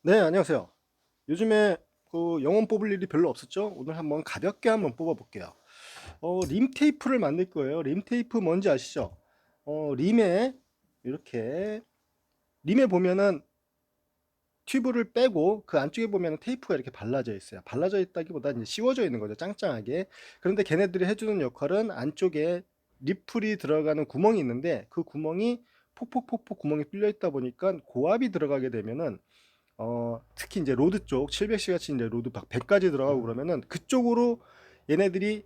네, 안녕하세요. 요즘에 그 영원 뽑을 일이 별로 없었죠? 오늘 한번 가볍게 한번 뽑아 볼게요. 림 테이프를 만들 거예요. 림 테이프 뭔지 아시죠? 림에 이렇게 림에 보면은 튜브를 빼고 그 안쪽에 보면은 테이프가 이렇게 발라져 있어요. 발라져 있다기보다 이제 씌워져 있는 거죠. 짱짱하게. 그런데 걔네들이 해주는 역할은 안쪽에 리플이 들어가는 구멍이 있는데 그 구멍이 폭폭폭폭 구멍이 뚫려 있다 보니까 고압이 들어가게 되면은 특히 이제 로드 쪽 700C 같이 이제 로드 막 100까지 들어가고 그러면은 그쪽으로 얘네들이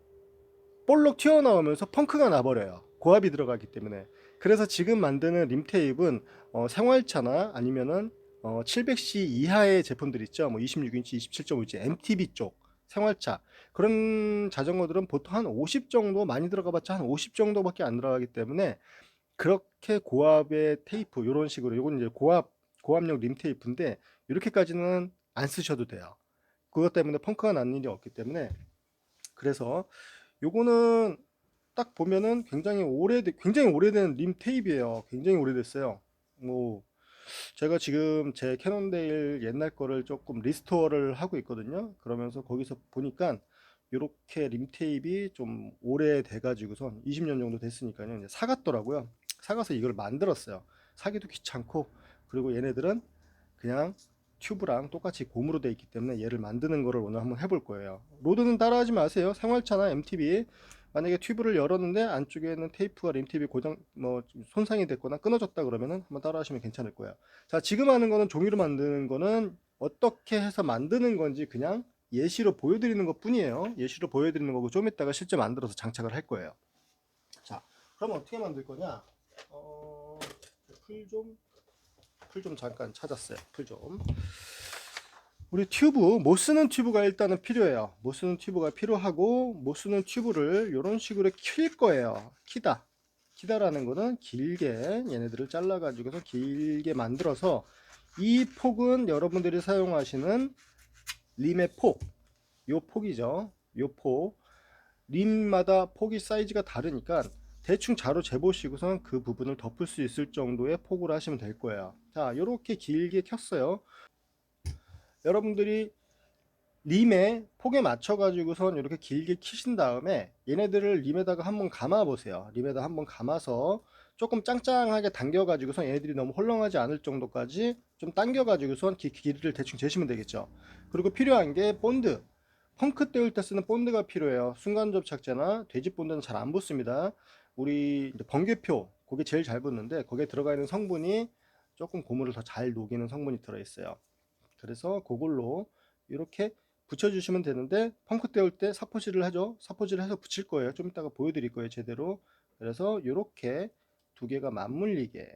볼록 튀어나오면서 펑크가 나버려요. 고압이 들어가기 때문에. 그래서 지금 만드는 림 테이프는 생활차나 아니면은 700C 이하의 제품들 있죠. 뭐 26인치, 27.5인치 MTB 쪽 생활차 그런 자전거들은 보통 한 50 정도 많이 들어가봤자 한 50 정도밖에 안 들어가기 때문에 그렇게 고압의 테이프 이런 식으로 이건 이제 고압력 림 테이프인데 이렇게까지는 안 쓰셔도 돼요. 그것 때문에 펑크가 나는 일이 없기 때문에 그래서 요거는 딱 보면은 굉장히 오래된 림 테이프예요. 굉장히 오래됐어요. 뭐 제가 지금 제 캐논데일 옛날 거를 조금 리스토어를 하고 있거든요. 그러면서 거기서 보니까 요렇게 림 테이프가 좀 오래돼 가지고선 20년 정도 됐으니까요. 이제 사갔더라고요. 사가서 이걸 만들었어요. 사기도 귀찮고 그리고 얘네들은 그냥 튜브랑 똑같이 고무로 되어 있기 때문에 얘를 만드는 거를 오늘 한번 해볼 거예요. 로드는 따라하지 마세요. 생활차나 MTB 만약에 튜브를 열었는데 안쪽에 있는 테이프가 림 테이프 고장 뭐 손상이 됐거나 끊어졌다 그러면은 한번 따라 하시면 괜찮을 거예요. 자, 지금 하는 거는 종이로 만드는 거는 어떻게 해서 만드는 건지 그냥 예시로 보여드리는 것 뿐이에요. 예시로 보여드리는 거고 좀 이따가 실제 만들어서 장착을 할 거예요. 자, 그럼 어떻게 만들 거냐? 어, 풀 좀 잠깐 찾았어요. 풀 좀. 우리 튜브, 못 쓰는 튜브가 일단은 필요해요. 못 쓰는 튜브가 필요하고, 못 쓰는 튜브를 이런 식으로 킬 거예요. 키다. 키다라는 거는 길게 얘네들을 잘라가지고서 길게 만들어서 이 폭은 여러분들이 사용하시는 림의 폭, 요 폭이죠. 요 폭. 림마다 폭이 사이즈가 다르니까 대충 자로 재보시고선 그 부분을 덮을 수 있을 정도의 폭으로 하시면 될 거예요. 자, 요렇게 길게 켰어요. 여러분들이 림에 폭에 맞춰 가지고선 이렇게 길게 키신 다음에 얘네들을 림에다가 한번 감아 보세요. 림에다 한번 감아서 조금 짱짱하게 당겨 가지고선 얘네들이 너무 헐렁하지 않을 정도까지 좀 당겨 가지고선 길이를 대충 재시면 되겠죠. 그리고 필요한 게 본드. 펑크 때울 때 쓰는 본드가 필요해요. 순간 접착제나 돼지 본드는 잘 안 붙습니다. 우리 이제 번개표 그게 제일 잘 붙는데 거기에 들어가 있는 성분이 조금 고무를 더 잘 녹이는 성분이 들어 있어요. 그래서 그걸로 이렇게 붙여주시면 되는데 펑크 때울 때 사포질을 하죠. 사포질을 해서 붙일 거예요. 좀 이따가 보여드릴 거예요. 제대로. 그래서 이렇게 두 개가 맞물리게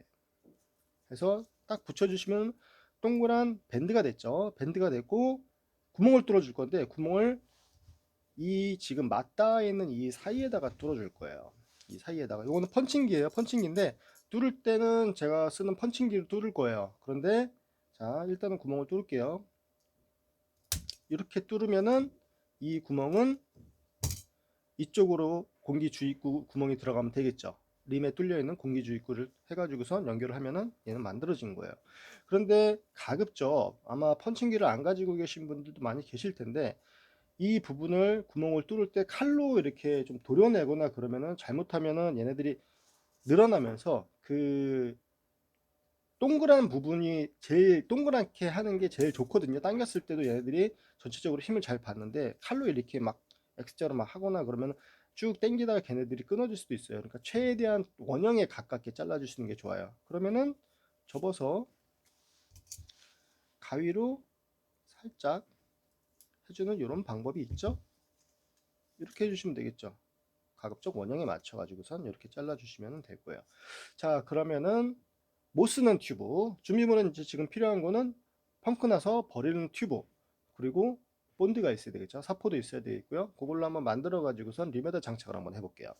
해서 딱 붙여주시면 동그란 밴드가 됐죠. 밴드가 됐고 구멍을 뚫어줄 건데 구멍을 이 지금 맞닿아 있는 이 사이에다가 뚫어줄 거예요. 이 사이에다가 이거는 펀칭기예요. 펀칭기인데 뚫을 때는 제가 쓰는 펀칭기로 뚫을 거예요. 그런데 자 일단은 구멍을 뚫을게요. 이렇게 뚫으면은 이 구멍은 이쪽으로 공기 주입구 구멍이 들어가면 되겠죠. 림에 뚫려 있는 공기 주입구를 해가지고선 연결을 하면은 얘는 만들어진 거예요. 그런데 가급적 아마 펀칭기를 안 가지고 계신 분들도 많이 계실 텐데 이 부분을 구멍을 뚫을 때 칼로 이렇게 좀 도려내거나 그러면은 잘못하면은 얘네들이 늘어나면서 그 동그란 부분이 제일 동그랗게 하는 게 제일 좋거든요. 당겼을 때도 얘네들이 전체적으로 힘을 잘 받는데 칼로 이렇게 막 X자로 막 하거나 그러면 쭉 당기다가 걔네들이 끊어질 수도 있어요. 그러니까 최대한 원형에 가깝게 잘라주시는 게 좋아요. 그러면은 접어서 가위로 살짝 해주는 이런 방법이 있죠. 이렇게 해주시면 되겠죠. 가급적 원형에 맞춰 가지고선 이렇게 잘라 주시면 될 거예요. 자, 그러면은 못 쓰는 튜브 준비물은 이제 지금 필요한 거는 펑크 나서 버리는 튜브 그리고 본드가 있어야 되겠죠. 사포도 있어야 되겠고요. 그걸로 한번 만들어 가지고선 림에다 장착을 한번 해볼게요.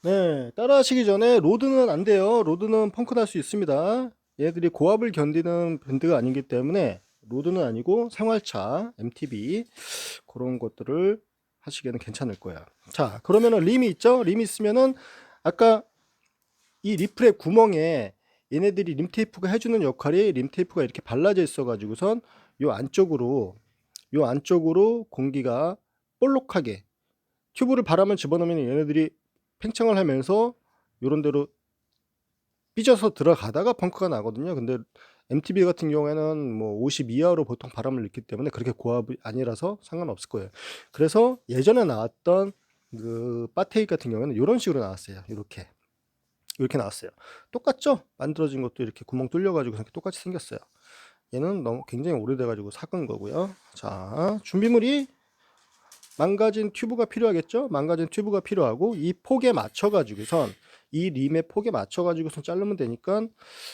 네, 따라 하시기 전에 로드는 안 돼요. 로드는 펑크 날 수 있습니다. 얘들이 고압을 견디는 밴드가 아니기 때문에 로드는 아니고 생활차, MTB 그런 것들을 하시기에는 괜찮을 거예요. 자, 그러면은 림이 있죠? 림이 있으면은 아까 이 리플의 구멍에 얘네들이 림 테이프가 해주는 역할이 림 테이프가 이렇게 발라져 있어 가지고선 요 안쪽으로 공기가 볼록하게 튜브를 바람을 집어넣으면 얘네들이 팽창을 하면서 요런 데로 삐져서 들어가다가 펑크가 나거든요. 근데 MTB 같은 경우에는 뭐 50 이하로 보통 바람을 넣기 때문에 그렇게 고압이 아니라서 상관없을 거예요. 그래서 예전에 나왔던 그 바테이 같은 경우에는 요런 식으로 나왔어요. 이렇게 나왔어요. 똑같죠? 만들어진 것도 이렇게 구멍 뚫려 가지고 똑같이 생겼어요. 얘는 너무 굉장히 오래돼 가지고 삭은 거고요. 자, 준비물이 망가진 튜브가 필요하겠죠? 망가진 튜브가 필요하고 이 폭에 맞춰 가지고선 이 림의 폭에 맞춰 가지고선 자르면 되니까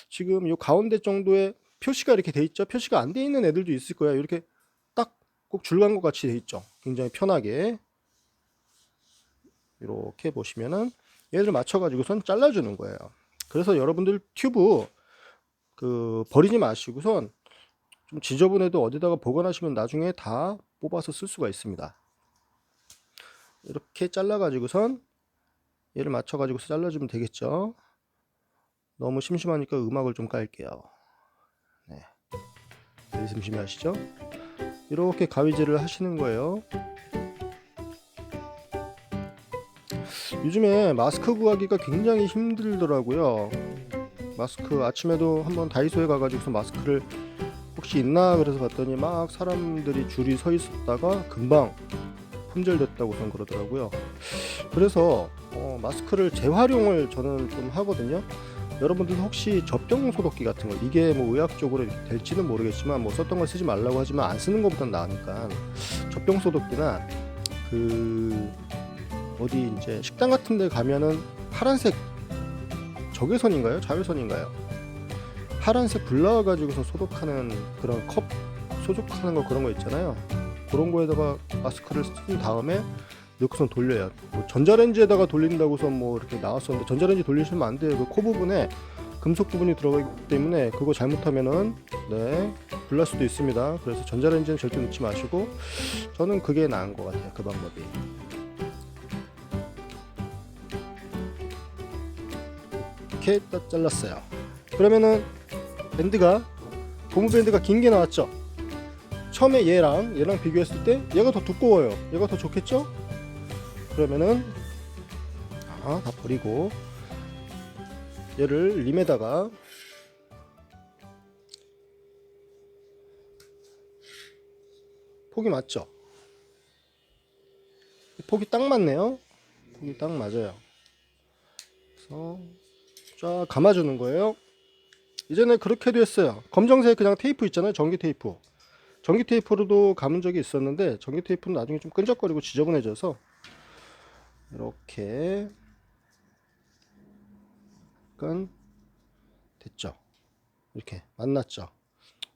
지금 요 가운데 정도에 표시가 이렇게 돼 있죠? 표시가 안 돼 있는 애들도 있을 거예요. 이렇게 딱 꼭 줄간것 같이 돼 있죠? 굉장히 편하게 이렇게 보시면은 얘를 맞춰 가지고선 잘라주는 거예요. 그래서 여러분들 튜브 그 버리지 마시고선 좀 지저분해도 어디다가 보관하시면 나중에 다 뽑아서 쓸 수가 있습니다. 이렇게 잘라 가지고선 얘를 맞춰 가지고서 잘라주면 되겠죠. 너무 심심하니까 음악을 좀 깔게요. 네, 되게 심심하시죠? 이렇게 가위질을 하시는 거예요. 요즘에 마스크 구하기가 굉장히 힘들더라고요. 마스크 아침에도 한번 다이소에 가가지고서 마스크를 혹시 있나 그래서 봤더니 막 사람들이 줄이 서 있었다가 금방 품절됐다고 선 그러더라고요. 그래서 마스크를 재활용을 저는 좀 하거든요. 여러분들 혹시 젖병 소독기 같은 거 이게 뭐 의학적으로 될지는 모르겠지만 뭐 썼던 걸 쓰지 말라고 하지만 안 쓰는 것보단 나으니까 젖병 소독기나 그 어디 이제 식당 같은 데 가면은 파란색 적외선인가요? 자외선인가요? 파란색 불 나와 가지고서 소독하는 그런 컵 소독하는 거 그런 거 있잖아요. 그런 거에다가 마스크를 쓴 다음에 넣고선 돌려요. 뭐 전자레인지에다가 돌린다고서 뭐 이렇게 나왔었는데 전자레인지 돌리시면 안 돼요. 그 코 부분에 금속 부분이 들어가기 때문에 그거 잘못하면은 네 불날 수도 있습니다. 그래서 전자레인지는 절대 넣지 마시고 저는 그게 나은 것 같아요. 그 방법이. 이렇게 딱 잘랐어요. 그러면은 밴드가 고무 밴드가 긴 게 나왔죠. 처음에 얘랑 비교했을 때 얘가 더 두꺼워요. 얘가 더 좋겠죠? 그러면은 다 버리고 얘를 림에다가 폭이 맞죠? 폭이 딱 맞네요. 폭이 딱 맞아요. 그래서 쫙 감아주는 거예요. 이전에 그렇게도 했어요. 검정색 그냥 테이프 있잖아요. 전기 테이프. 전기 테이프로도 감은 적이 있었는데 전기 테이프는 나중에 좀 끈적거리고 지저분해져서 이렇게 약간 됐죠. 이렇게 만났죠.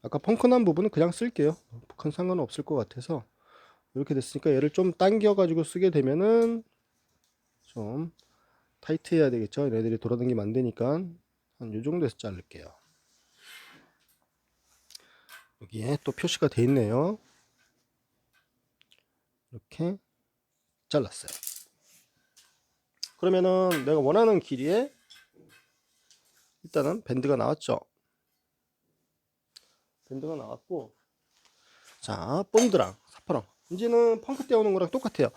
아까 펑크난 부분은 그냥 쓸게요. 큰 상관은 없을 것 같아서 이렇게 됐으니까 얘를 좀 당겨 가지고 쓰게 되면은 좀 타이트해야 되겠죠. 얘네들이 돌아다니면 안 되니까 한 요 정도에서 자를게요. 여기에 또 표시가 돼 있네요. 이렇게 잘랐어요. 그러면은 내가 원하는 길이에 일단은 밴드가 나왔죠. 밴드가 나왔고 자 본드랑 사파랑 이제는 펑크 떼우는 거랑 똑같아요.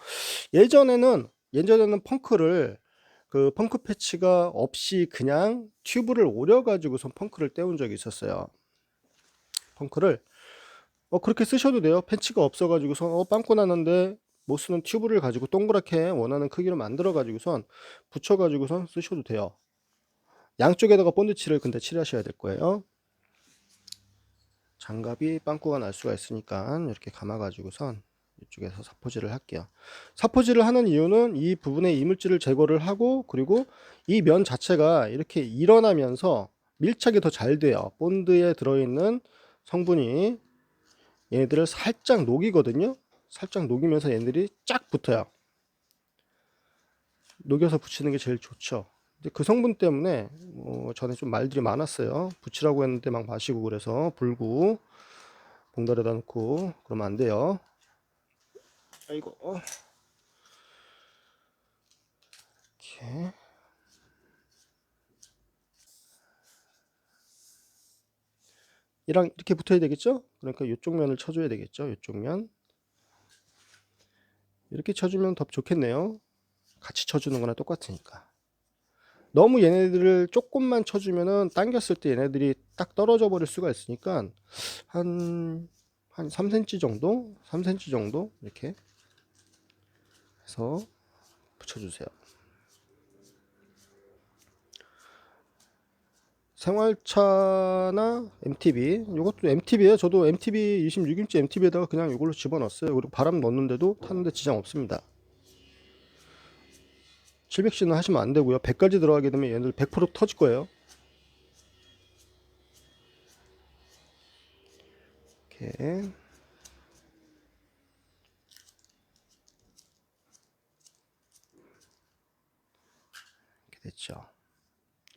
예전에는 펑크를 그 펑크 패치가 없이 그냥 튜브를 오려 가지고선 펑크를 떼운 적이 있었어요. 펑크를 그렇게 쓰셔도 돼요. 패치가 없어 가지고선 빵꾸 나는데 못 쓰는 튜브를 가지고 동그랗게 원하는 크기로 만들어 가지고선 붙여 가지고선 쓰셔도 돼요. 양쪽에다가 본드 칠을 근데 칠하셔야 될 거예요. 장갑이 빵꾸가 날 수가 있으니까 이렇게 감아 가지고선 이쪽에서 사포질을 할게요. 사포질을 하는 이유는 이 부분의 이물질을 제거를 하고 그리고 이 면 자체가 이렇게 일어나면서 밀착이 더 잘 돼요. 본드에 들어있는 성분이 얘네들을 살짝 녹이거든요. 살짝 녹이면서 얘네들이 쫙 붙어요. 녹여서 붙이는 게 제일 좋죠. 근데 그 성분 때문에 전에 좀 말들이 많았어요. 붙이라고 했는데 막 마시고 그래서 불고 봉다리에다 놓고 그러면 안 돼요. 아이고 이렇게 이랑 이렇게 붙어야 되겠죠? 그러니까 이쪽 면을 쳐줘야 되겠죠? 이쪽 면 이렇게 쳐주면 더 좋겠네요. 같이 쳐주는 거나 똑같으니까. 너무 얘네들을 조금만 쳐주면은 당겼을 때 얘네들이 딱 떨어져 버릴 수가 있으니까 한 3cm 정도? 3cm 정도 이렇게 해서 붙여주세요. 생활차나 MTB, 이것도 MTB에요. 저도 MTB 26인치 MTB에다가 그냥 이걸로 집어넣었어요. 그리고 바람 넣는데도 타는데 지장 없습니다. 700C는 하시면 안 되고요. 100까지 들어가게 되면 얘네들 100% 터질 거예요. 이렇게 됐죠.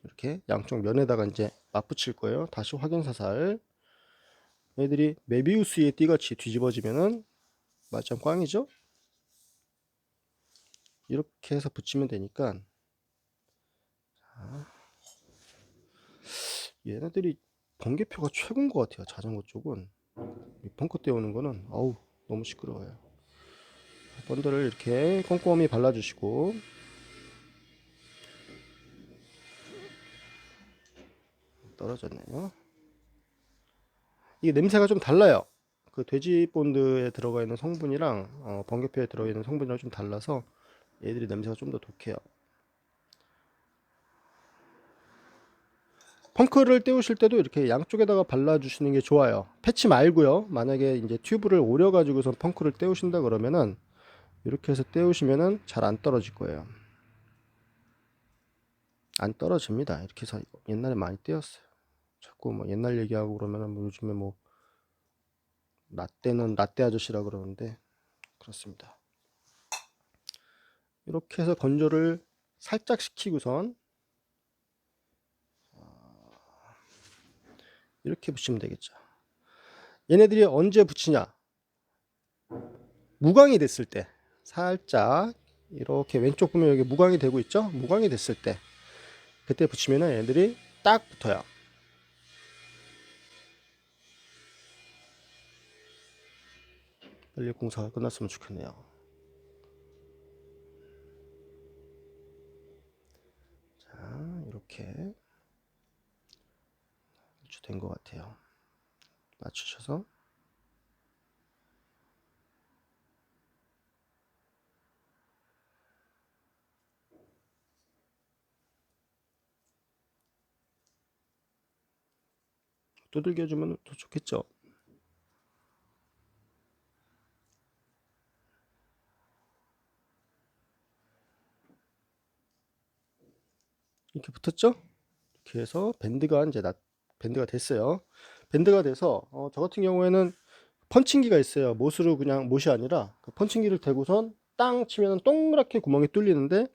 이렇게 양쪽 면에다가 이제 맞붙일 거예요. 다시 확인 사살. 얘들이 메비우스의 띠같이 뒤집어지면은 맞짱 꽝이죠. 이렇게 해서 붙이면 되니까. 자, 얘네들이 번개표가 최고인 것 같아요. 자전거 쪽은 벙커 떼우는 거는 어우 너무 시끄러워요. 번들을 이렇게 꼼꼼히 발라주시고, 떨어졌네요. 이게 냄새가 좀 달라요. 그 돼지 본드에 들어가 있는 성분이랑 번개표에 들어 있는 성분이랑 좀 달라서 얘들이 냄새가 좀 더 독해요. 펑크를 떼우실 때도 이렇게 양쪽에다가 발라주시는 게 좋아요. 패치 말고요. 만약에 이제 튜브를 오려 가지고서 펑크를 떼우신다 그러면은 이렇게 해서 떼우시면은 잘 안 떨어질 거예요. 안 떨어집니다. 이렇게 해서 옛날에 많이 떼었어요. 자꾸 뭐 옛날 얘기하고 그러면은 뭐 요즘에 뭐 라떼는 라떼 아저씨라 그러는데 그렇습니다. 이렇게 해서 건조를 살짝 시키고선 이렇게 붙이면 되겠죠. 얘네들이 언제 붙이냐? 무광이 됐을 때 살짝 이렇게 왼쪽 보면 여기 무광이 되고 있죠? 무광이 됐을 때 그때 붙이면 얘네들이 딱 붙어요. 빨리 공사가 끝났으면 좋겠네요. 자, 이렇게 된 것 같아요. 맞추셔서 두들겨 주면 더 좋겠죠. 이렇게 붙었죠? 이렇게 해서 밴드가 이제 밴드가 됐어요. 밴드가 돼서 저 같은 경우에는 펀칭기가 있어요. 못으로 그냥 못이 아니라 그 펀칭기를 대고선 땅 치면 동그랗게 구멍이 뚫리는데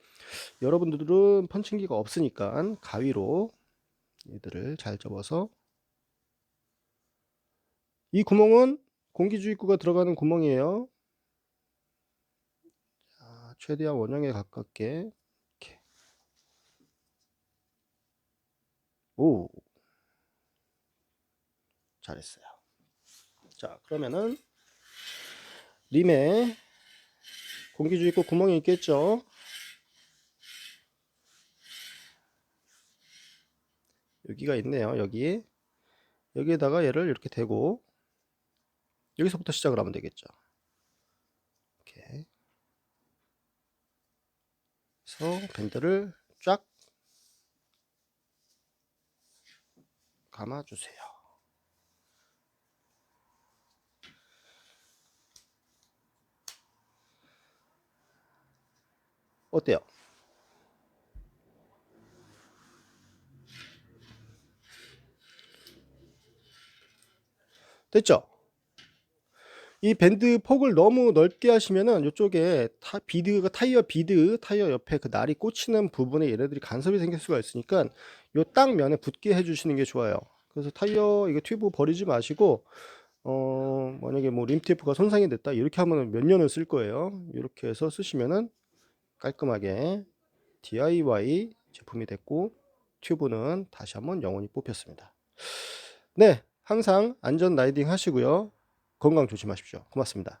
여러분들은 펀칭기가 없으니까 가위로 얘들을 잘 접어서, 이 구멍은 공기주입구가 들어가는 구멍이에요. 자, 최대한 원형에 가깝게 이렇게. 오, 잘했어요. 자, 그러면은 림에 공기주입구 구멍이 있겠죠. 여기가 있네요. 여기에다가 얘를 이렇게 대고 여기서부터 시작을 하면 되겠죠. 이렇게 해서 밴드를 쫙 감아주세요. 어때요? 됐죠? 이 밴드 폭을 너무 넓게 하시면은 이쪽에 타이어 옆에 그 날이 꽂히는 부분에 얘네들이 간섭이 생길 수가 있으니까 요 딱 면에 붙게 해주시는 게 좋아요. 그래서 타이어 이거 튜브 버리지 마시고 만약에 뭐 림 테이프가 손상이 됐다 이렇게 하면 몇 년을 쓸 거예요. 이렇게 해서 쓰시면은 깔끔하게 DIY 제품이 됐고 튜브는 다시 한번 영원히 뽑혔습니다. 네, 항상 안전 라이딩 하시고요. 건강 조심하십시오. 고맙습니다.